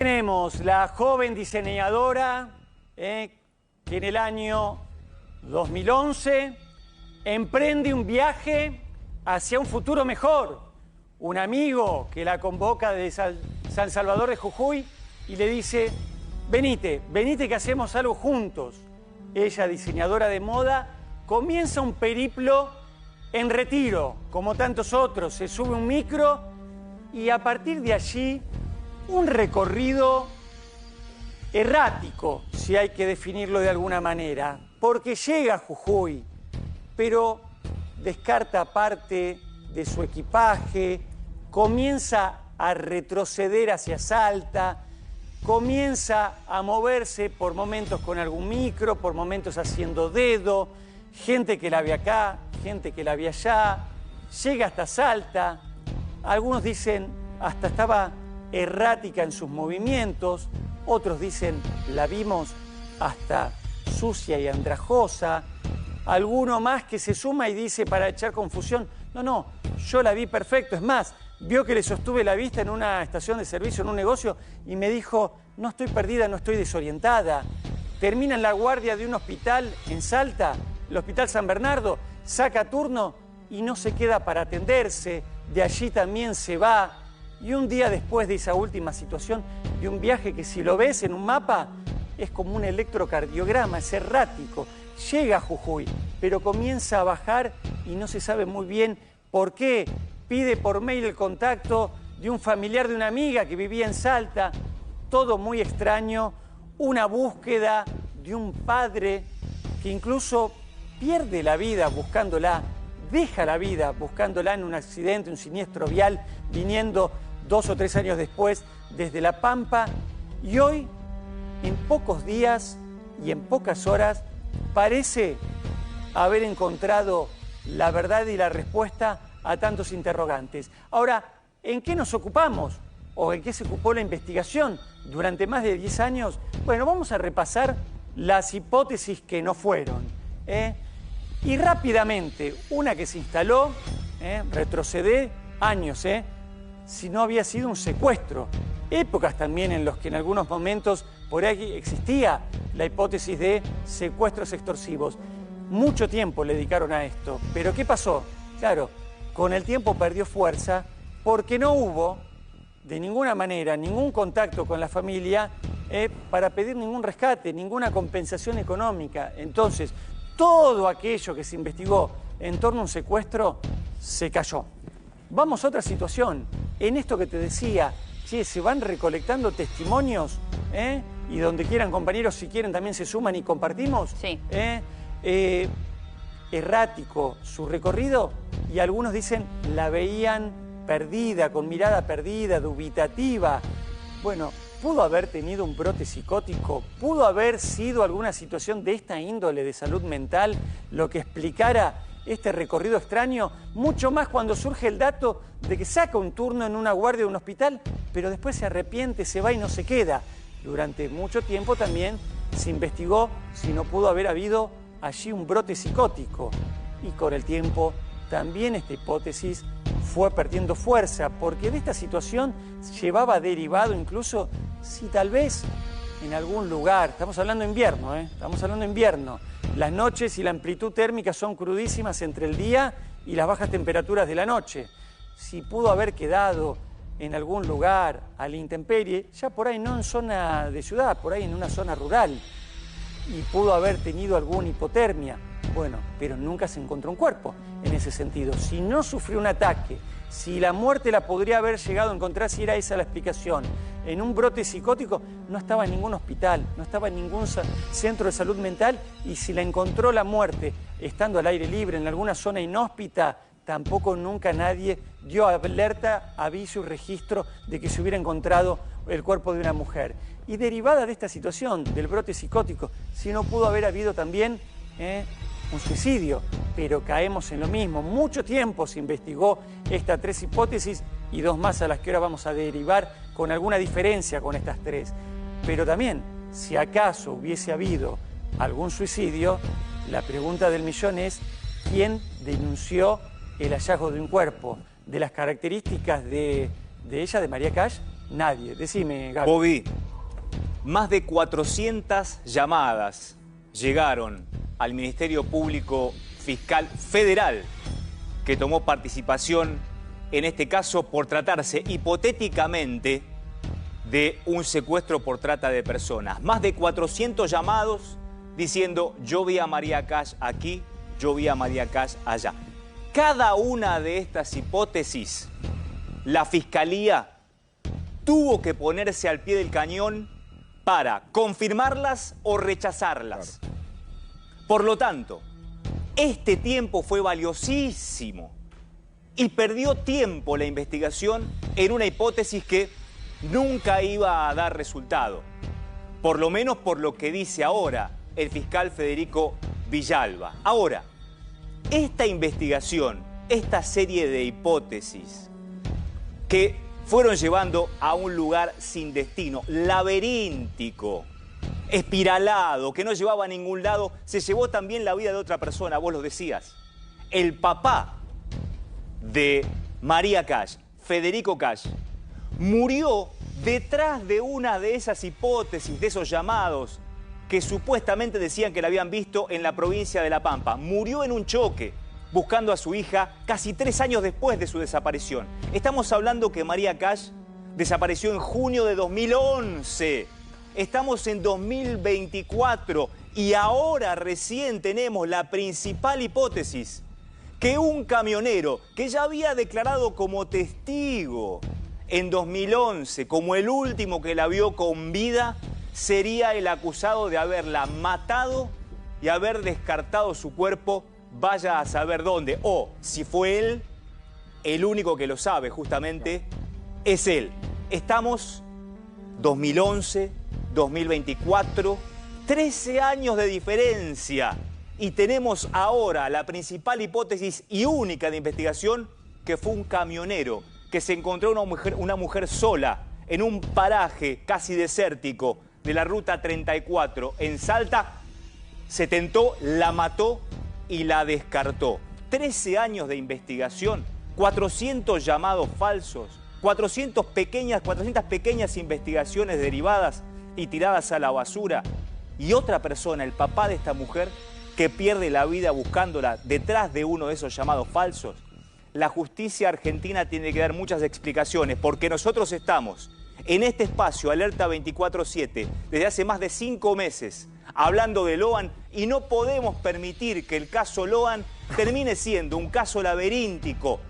Tenemos la joven diseñadora que en el año 2011 emprende un viaje hacia un futuro mejor. Un amigo que la convoca de San Salvador de Jujuy y le dice: venite que hacemos algo juntos. Ella, diseñadora de moda, comienza un periplo en retiro, como tantos otros. Se sube un micro y a partir de allí un recorrido errático, si hay que definirlo de alguna manera, porque llega a Jujuy, pero descarta parte de su equipaje, comienza a retroceder hacia Salta, comienza a moverse por momentos con algún micro, por momentos haciendo dedo, gente que la ve acá, gente que la ve allá, llega hasta Salta, algunos dicen hasta estaba errática en sus movimientos, otros dicen la vimos hasta sucia y andrajosa, alguno más que se suma y dice para echar confusión, no, yo la vi perfecto, es más, vio que le sostuve la vista en una estación de servicio, en un negocio, y me dijo, no estoy perdida, no estoy desorientada. Termina en la guardia de un hospital en Salta, el Hospital San Bernardo, saca turno y no se queda para atenderse, de allí también se va. Y un día después de esa última situación, de un viaje que si lo ves en un mapa, es como un electrocardiograma, es errático. Llega a Jujuy, pero comienza a bajar y no se sabe muy bien por qué. Pide por mail el contacto de un familiar de una amiga que vivía en Salta. Todo muy extraño. Una búsqueda de un padre que incluso pierde la vida buscándola, deja la vida buscándola en un accidente, un siniestro vial, viniendo 2 o 3 años después desde La Pampa. Y hoy, en pocos días y en pocas horas, parece haber encontrado la verdad y la respuesta a tantos interrogantes. Ahora, ¿en qué nos ocupamos? ¿O en qué se ocupó la investigación durante más de 10 años? Bueno, vamos a repasar las hipótesis que no fueron. Y rápidamente, una que se instaló, retrocede años, si no había sido un secuestro. Épocas también en las que en algunos momentos por ahí existía la hipótesis de secuestros extorsivos. Mucho tiempo le dedicaron a esto. ¿Pero qué pasó? Claro, con el tiempo perdió fuerza porque no hubo de ninguna manera ningún contacto con la familia para pedir ningún rescate, ninguna compensación económica. Entonces, todo aquello que se investigó en torno a un secuestro se cayó. Vamos a otra situación. En esto que te decía, se van recolectando testimonios, y donde quieran, compañeros, si quieren también se suman y compartimos. Sí. Errático su recorrido, y algunos dicen la veían perdida, con mirada perdida, dubitativa. Bueno, pudo haber tenido un brote psicótico, pudo haber sido alguna situación de esta índole de salud mental lo que explicara este recorrido extraño, mucho más cuando surge el dato de que saca un turno en una guardia de un hospital, pero después se arrepiente, se va y no se queda. Durante mucho tiempo también se investigó si no pudo haber habido allí un brote psicótico, y con el tiempo también esta hipótesis fue perdiendo fuerza, porque de esta situación llevaba derivado incluso si tal vez en algún lugar, estamos hablando de invierno, estamos hablando de invierno, las noches y la amplitud térmica son crudísimas entre el día y las bajas temperaturas de la noche. Si pudo haber quedado en algún lugar a la intemperie, ya por ahí no en zona de ciudad, por ahí en una zona rural, y pudo haber tenido alguna hipotermia. Bueno, pero nunca se encontró un cuerpo en ese sentido. Si no sufrió un ataque, si la muerte la podría haber llegado a encontrar, si era esa la explicación, en un brote psicótico, no estaba en ningún hospital, no estaba en ningún centro de salud mental, y si la encontró la muerte estando al aire libre en alguna zona inhóspita, tampoco nunca nadie dio alerta, aviso y registro de que se hubiera encontrado el cuerpo de una mujer. Y derivada de esta situación, del brote psicótico, si no pudo haber habido también un suicidio, pero caemos en lo mismo. Mucho tiempo se investigó estas 3 hipótesis y 2 más a las que ahora vamos a derivar con alguna diferencia con estas 3. Pero también, si acaso hubiese habido algún suicidio, la pregunta del millón es ¿quién denunció el hallazgo de un cuerpo? De las características de ella, de María Cash, nadie. Decime, Gaby. Bobby, más de 400 llamadas llegaron al Ministerio Público Fiscal Federal que tomó participación en este caso por tratarse hipotéticamente de un secuestro por trata de personas. Más de 400 llamados diciendo yo vi a María Cash aquí, yo vi a María Cash allá. Cada una de estas hipótesis, la Fiscalía tuvo que ponerse al pie del cañón para confirmarlas o rechazarlas. Claro. Por lo tanto, este tiempo fue valiosísimo y perdió tiempo la investigación en una hipótesis que nunca iba a dar resultado, por lo menos por lo que dice ahora el fiscal Federico Villalba. Ahora, esta investigación, esta serie de hipótesis que fueron llevando a un lugar sin destino, laberíntico, espiralado, que no llevaba a ningún lado, se llevó también la vida de otra persona, vos lo decías. El papá de María Cash, Federico Cash, murió detrás de una de esas hipótesis, de esos llamados que supuestamente decían que la habían visto en la provincia de La Pampa. Murió en un choque buscando a su hija casi 3 años después de su desaparición. Estamos hablando que María Cash desapareció en junio de 2011. Estamos en 2024 y ahora recién tenemos la principal hipótesis, que un camionero que ya había declarado como testigo en 2011, como el último que la vio con vida, sería el acusado de haberla matado y haber descartado su cuerpo, vaya a saber dónde. O, si fue él, el único que lo sabe justamente es él. Estamos 2011, 2024, 13 años de diferencia. Y tenemos ahora la principal hipótesis y única de investigación, que fue un camionero que se encontró una mujer sola en un paraje casi desértico de la Ruta 34 en Salta, se tentó, la mató y la descartó. 13 años de investigación, 400 llamados falsos, 400 pequeñas investigaciones derivadas y tiradas a la basura. Y otra persona, el papá de esta mujer, que pierde la vida buscándola detrás de uno de esos llamados falsos. La justicia argentina tiene que dar muchas explicaciones, porque nosotros estamos en este espacio, Alerta 24/7, desde hace más de 5 meses, hablando de Loan, y no podemos permitir que el caso Loan termine siendo un caso laberíntico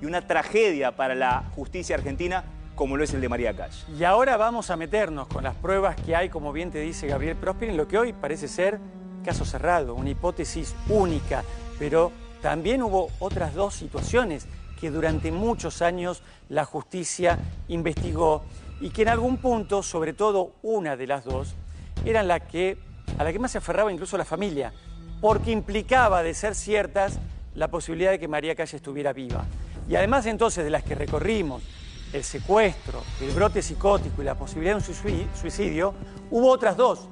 y una tragedia para la justicia argentina, como lo es el de María Cash. Y ahora vamos a meternos con las pruebas que hay, como bien te dice Gabriel Próspero, en lo que hoy parece ser caso cerrado, una hipótesis única, pero también hubo otras 2 situaciones que durante muchos años la justicia investigó y que en algún punto, sobre todo una de las 2, eran a la que más se aferraba incluso la familia, porque implicaba, de ser ciertas, la posibilidad de que María Cash estuviera viva. Y además entonces de las que recorrimos, el secuestro, el brote psicótico y la posibilidad de un suicidio, hubo otras 2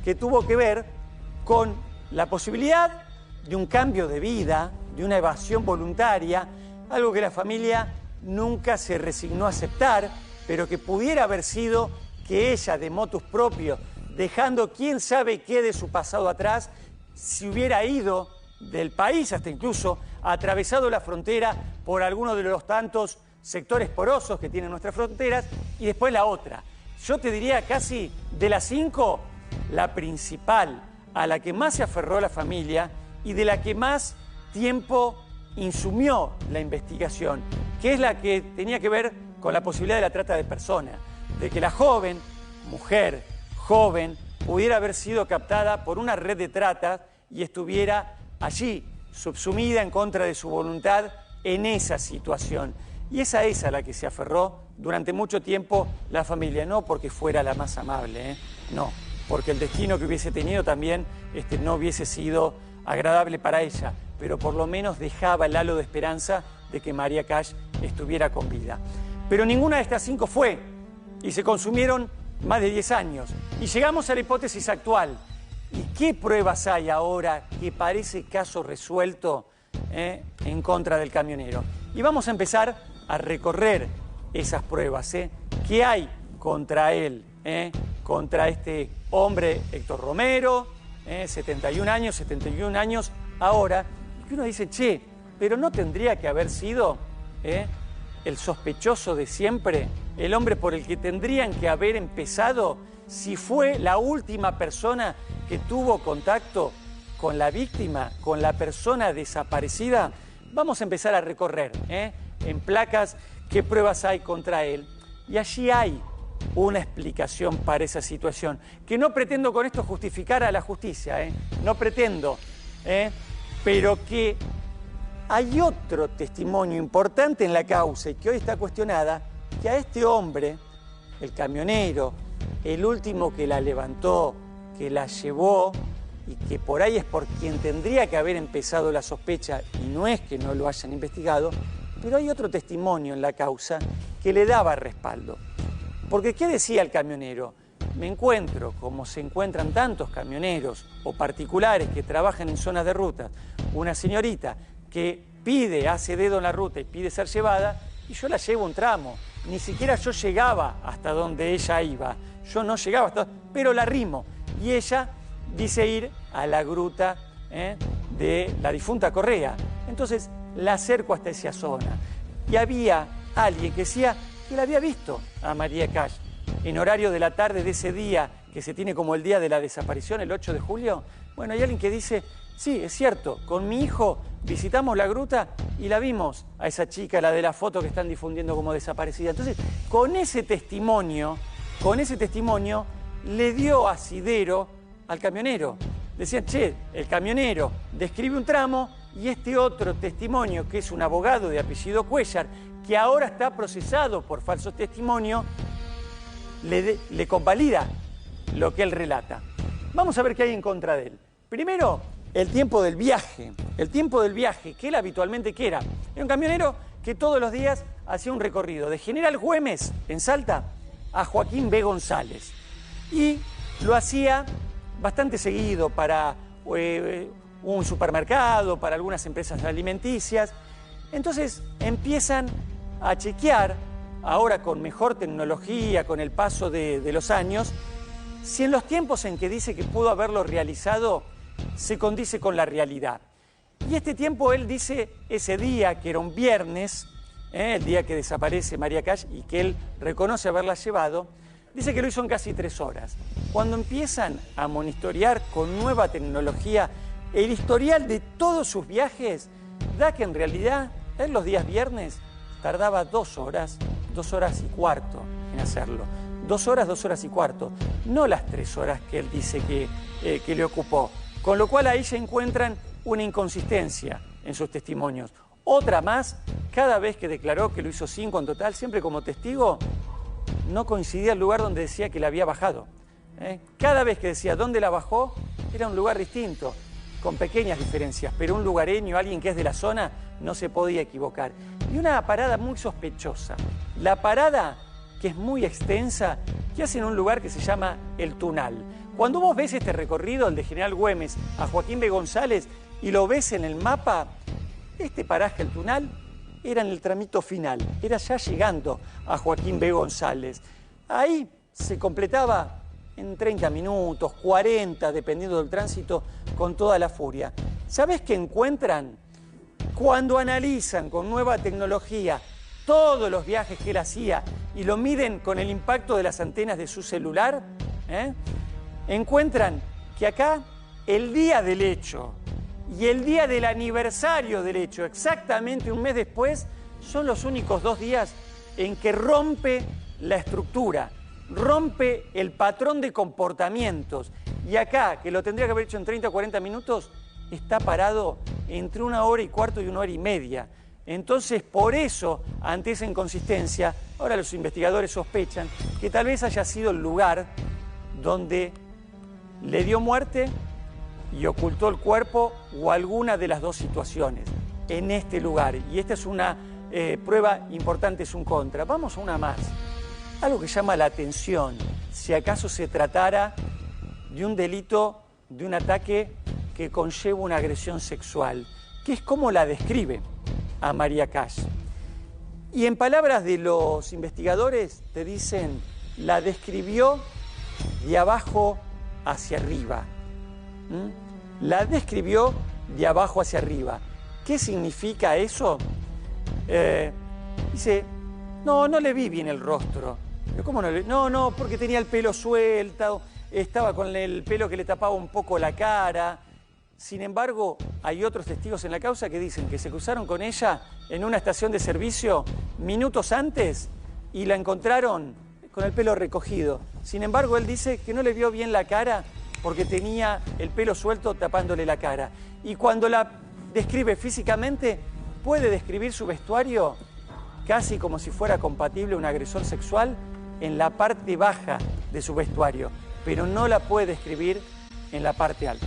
que tuvo que ver con la posibilidad de un cambio de vida, de una evasión voluntaria, algo que la familia nunca se resignó a aceptar, pero que pudiera haber sido que ella, de motus propio, dejando quién sabe qué de su pasado atrás, se hubiera ido del país, hasta incluso atravesado la frontera por alguno de los tantos sectores porosos que tienen nuestras fronteras, y después la otra. Yo te diría casi de las 5, la principal, a la que más se aferró la familia y de la que más tiempo insumió la investigación, que es la que tenía que ver con la posibilidad de la trata de personas, de que la mujer joven, pudiera haber sido captada por una red de trata y estuviera allí, subsumida en contra de su voluntad en esa situación. Y esa es a la que se aferró durante mucho tiempo la familia, no porque fuera la más amable, no, porque el destino que hubiese tenido también no hubiese sido agradable para ella, pero por lo menos dejaba el halo de esperanza de que María Cash estuviera con vida. Pero ninguna de estas 5 fue, y se consumieron más de 10 años. Y llegamos a la hipótesis actual. ¿Y qué pruebas hay ahora que parece caso resuelto en contra del camionero? Y vamos a empezar a recorrer esas pruebas que hay contra él, contra este hombre, Héctor Romero, 71 años ahora, y que uno dice, che, pero no tendría que haber sido el sospechoso de siempre, el hombre por el que tendrían que haber empezado, si fue la última persona que tuvo contacto con la víctima, con la persona desaparecida. Vamos a empezar a recorrer en placas qué pruebas hay contra él. Y allí hay una explicación para esa situación, que no pretendo con esto justificar a la justicia, no pretendo, pero que hay otro testimonio importante en la causa y que hoy está cuestionada, que a este hombre, el camionero, el último que la levantó, que la llevó y que por ahí es por quien tendría que haber empezado la sospecha y no es que no lo hayan investigado, pero hay otro testimonio en la causa que le daba respaldo. Porque ¿qué decía el camionero? Me encuentro, como se encuentran tantos camioneros o particulares que trabajan en zonas de ruta, una señorita que hace dedo en la ruta y pide ser llevada, y yo la llevo un tramo. Ni siquiera yo llegaba hasta donde ella iba. Yo no llegaba hasta... pero la arrimo. Y ella dice ir a la gruta de la difunta Correa. Entonces la acerco hasta esa zona. Y había alguien que decía que la había visto a María Cash en horario de la tarde de ese día que se tiene como el día de la desaparición, el 8 de julio. Bueno, hay alguien que dice, sí, es cierto, con mi hijo visitamos la gruta y la vimos a esa chica, la de la foto que están difundiendo como desaparecida. Entonces, con ese testimonio, le dio asidero al camionero. Decían, che, el camionero describe un tramo y este otro testimonio, que es un abogado de apellido Cuellar, que ahora está procesado por falso testimonio, le convalida lo que él relata. Vamos a ver qué hay en contra de él. Primero, el tiempo del viaje. El tiempo del viaje, que él habitualmente ¿qué era? Era un camionero que todos los días hacía un recorrido de General Güemes, en Salta, a Joaquín B. González. Y lo hacía bastante seguido para un supermercado, para algunas empresas alimenticias. Entonces empiezan a chequear, ahora con mejor tecnología, con el paso de los años, si en los tiempos en que dice que pudo haberlo realizado se condice con la realidad. Y este tiempo él dice ese día, que era un viernes, el día que desaparece María Cash y que él reconoce haberla llevado, dice que lo hizo en casi 3 horas. Cuando empiezan a monitorear con nueva tecnología el historial de todos sus viajes, da que en realidad él los días viernes tardaba 2 horas, 2 horas y cuarto en hacerlo. 2 horas, 2 horas y cuarto, no las 3 horas que él dice que le ocupó. Con lo cual ahí se encuentran una inconsistencia en sus testimonios. Otra más, cada vez que declaró que lo hizo 5 en total, siempre como testigo, no coincidía el lugar donde decía que la había bajado. Cada vez que decía dónde la bajó, era un lugar distinto, con pequeñas diferencias, pero un lugareño, alguien que es de la zona, no se podía equivocar. Y una parada muy sospechosa. La parada, que es muy extensa, que hace en un lugar que se llama El Tunal. Cuando vos ves este recorrido, el de General Güemes a Joaquín B. González, y lo ves en el mapa, este paraje, El Tunal, era en el tramito final, era ya llegando a Joaquín B. González. Ahí se completaba en 30 minutos, 40, dependiendo del tránsito, con toda la furia. ¿Sabés qué encuentran? Cuando analizan con nueva tecnología todos los viajes que él hacía y lo miden con el impacto de las antenas de su celular, encuentran que acá el día del hecho y el día del aniversario del hecho, exactamente un mes después, son los únicos 2 días en que rompe la estructura, rompe el patrón de comportamientos. Y acá, que lo tendría que haber hecho en 30 o 40 minutos, está parado entre 1 hora y cuarto y 1 hora y media. Entonces, por eso, ante esa inconsistencia, ahora los investigadores sospechan que tal vez haya sido el lugar donde le dio muerte y ocultó el cuerpo, o alguna de las 2 situaciones en este lugar. Y esta es una prueba importante, es un contra. Vamos a una más. Algo que llama la atención, si acaso se tratara de un delito, de un ataque que conlleva una agresión sexual, que es como la describe a María Cash. Y en palabras de los investigadores te dicen, la describió de abajo hacia arriba. La describió de abajo hacia arriba. ¿Qué significa eso? Dice, no le vi bien el rostro. ¿Pero cómo no le vi? No, porque tenía el pelo suelto, estaba con el pelo que le tapaba un poco la cara. Sin embargo, hay otros testigos en la causa que dicen que se cruzaron con ella en una estación de servicio minutos antes y la encontraron con el pelo recogido. Sin embargo, él dice que no le vio bien la cara porque tenía el pelo suelto tapándole la cara. Y cuando la describe físicamente, puede describir su vestuario casi como si fuera compatible un agresor sexual en la parte baja de su vestuario, pero no la puede describir en la parte alta.